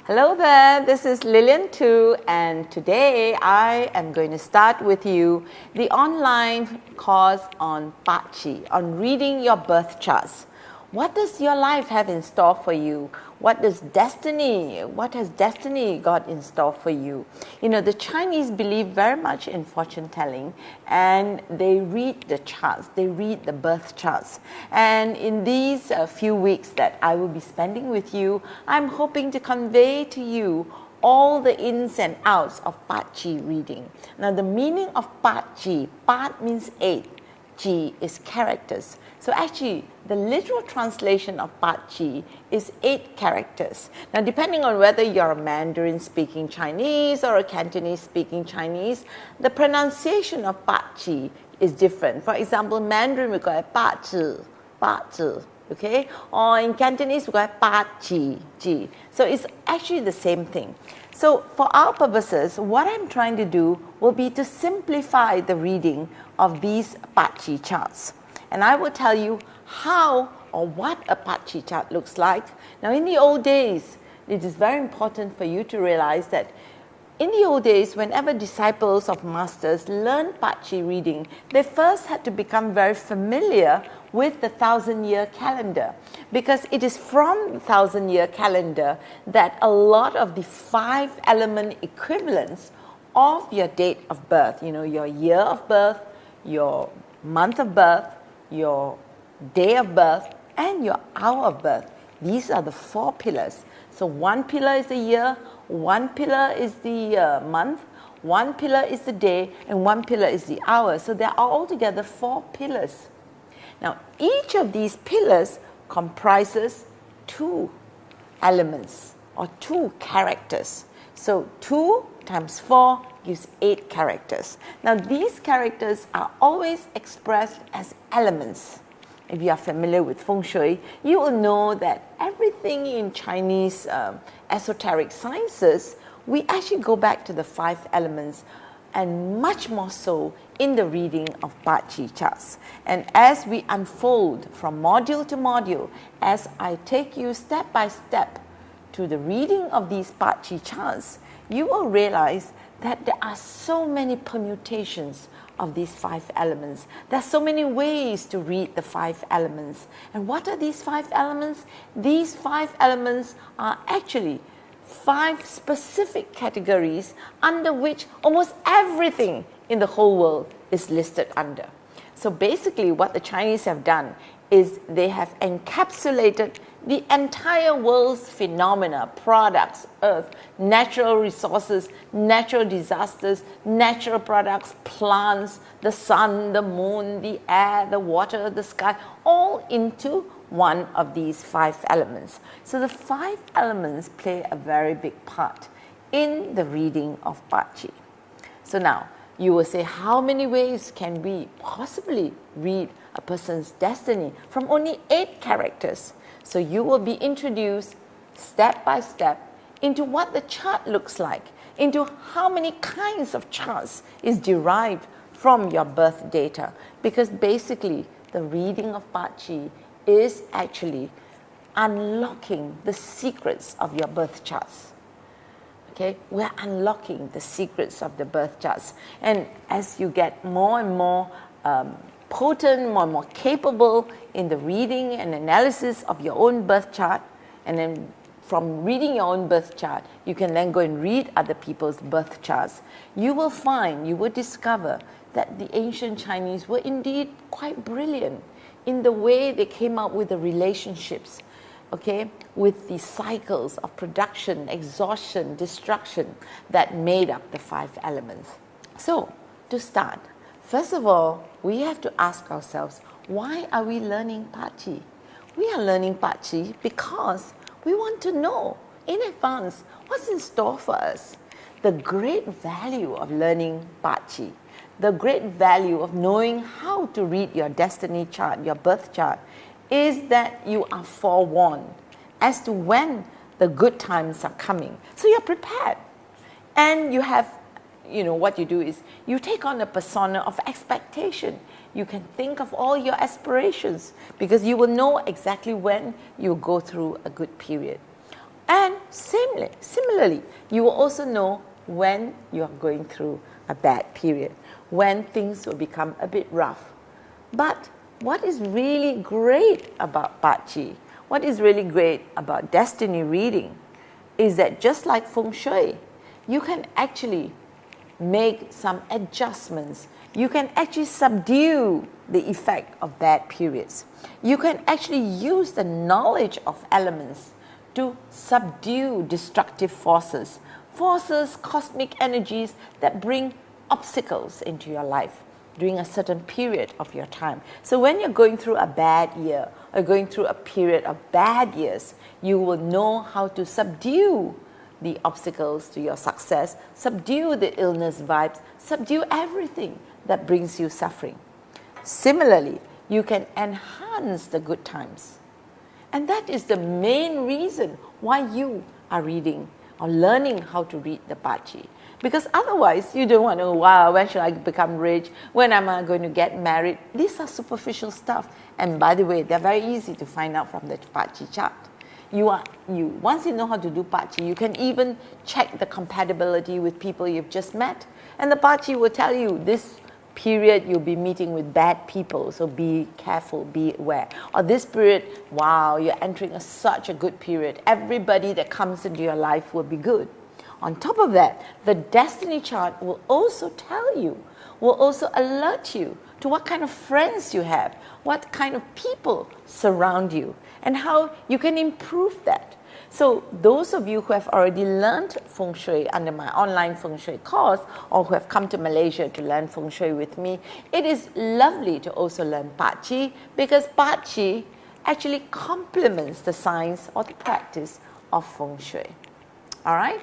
Hello there, this is Lillian too, and today I am going to start with you the online course on PaChi, on reading your birth charts. What does your life have in store for you? What has destiny got in store for you? You know, the Chinese believe very much in fortune telling, and they read the charts, they read the birth charts. And in these few weeks that I will be spending with you, I'm hoping to convey to you all the ins and outs of PaChi reading. Now, the meaning of PaChi, Paht means 8, Chee is characters. So actually, the literal translation of PaChi is 8 characters. Now, depending on whether you're a Mandarin speaking Chinese or a Cantonese speaking Chinese, the pronunciation of PaChi is different. For example, Mandarin we call it PaChi, PaChi, okay? Or in Cantonese we call it PaChi, Ji. So it's actually the same thing. So for our purposes, what I'm trying to do will be to simplify the reading of these PaChi charts. And I will tell you how or what a PaChi chart looks like. Now, in the old days, it is very important for you to realize that in the old days, whenever disciples of masters learned PaChi reading, they first had to become very familiar with the 1,000-year calendar, because it is from the 1,000-year calendar that a lot of the 5-element equivalents of your date of birth, you know, your year of birth, your month of birth, your day of birth, and your hour of birth. These are the 4 pillars. So one pillar is the year, one pillar is the month, one pillar is the day, and one pillar is the hour. So there are altogether 4 pillars. Now, each of these pillars comprises 2 elements or 2 characters. So 2 times 4 gives 8 characters. Now, these characters are always expressed as elements. If you are familiar with Feng Shui, you will know that everything in Chinese esoteric sciences, we actually go back to the 5 elements, and much more so in the reading of PaChi charts. And as we unfold from module to module, as I take you step by step to the reading of these PaChi charts, you will realize that there are so many permutations of these 5 elements. There are so many ways to read the 5 elements. And what are these 5 elements? These 5 elements are actually 5 specific categories under which almost everything in the whole world is listed under. So basically what the Chinese have done is they have encapsulated the entire world's phenomena, products, earth, natural resources, natural disasters, natural products, plants, the sun, the moon, the air, the water, the sky, all into one of these 5 elements. So the 5 elements play a very big part in the reading of PaChi. So now, you will say, how many ways can we possibly read a person's destiny from only 8 characters? So you will be introduced step by step into what the chart looks like, into how many kinds of charts is derived from your birth data. Because basically, the reading of PaChi is actually unlocking the secrets of your birth charts. Okay, we're unlocking the secrets of the birth charts. And as you get more and more potent, more and more capable in the reading and analysis of your own birth chart, and then from reading your own birth chart, you can then go and read other people's birth charts. You will discover that the ancient Chinese were indeed quite brilliant in the way they came up with the relationships, okay, with the cycles of production, exhaustion, destruction that made up the 5 elements. So, to start, first of all, we have to ask ourselves, why are we learning PaChi? We are learning PaChi because we want to know in advance what's in store for us. The great value of learning PaCi, the great value of knowing how to read your destiny chart, your birth chart, is that you are forewarned as to when the good times are coming. So you're prepared. And you have, what you do is you take on a persona of expectation. You can think of all your aspirations because you will know exactly when you'll go through a good period. And similarly, you will also know when you are going through a bad period, when things will become a bit rough. But what is really great about PaChi, what is really great about destiny reading, is that just like Feng Shui, you can actually make some adjustments. You can actually subdue the effect of bad periods. You can actually use the knowledge of elements to subdue destructive forces, cosmic energies that bring obstacles into your life during a certain period of your time. So when you're going through a bad year or going through a period of bad years, you will know how to subdue the obstacles to your success, subdue the illness vibes, subdue everything that brings you suffering. Similarly, you can enhance the good times. And that is the main reason why you are reading or learning how to read the PaChi. Because otherwise, you don't want to, wow, when should I become rich? When am I going to get married? These are superficial stuff. And by the way, they're very easy to find out from the PaChi chart. Once you know how to do PaChi, you can even check the compatibility with people you've just met. And the PaChi will tell you this period you'll be meeting with bad people, so be careful, be aware. Or this period, wow, you're entering such a good period. Everybody that comes into your life will be good. On top of that, the destiny chart will also tell you, will also alert you to what kind of friends you have, what kind of people surround you, and how you can improve that. So those of you who have already learned Feng Shui under my online Feng Shui course, or who have come to Malaysia to learn Feng Shui with me, it is lovely to also learn PaChi, because PaCi actually complements the science or the practice of Feng Shui. All right?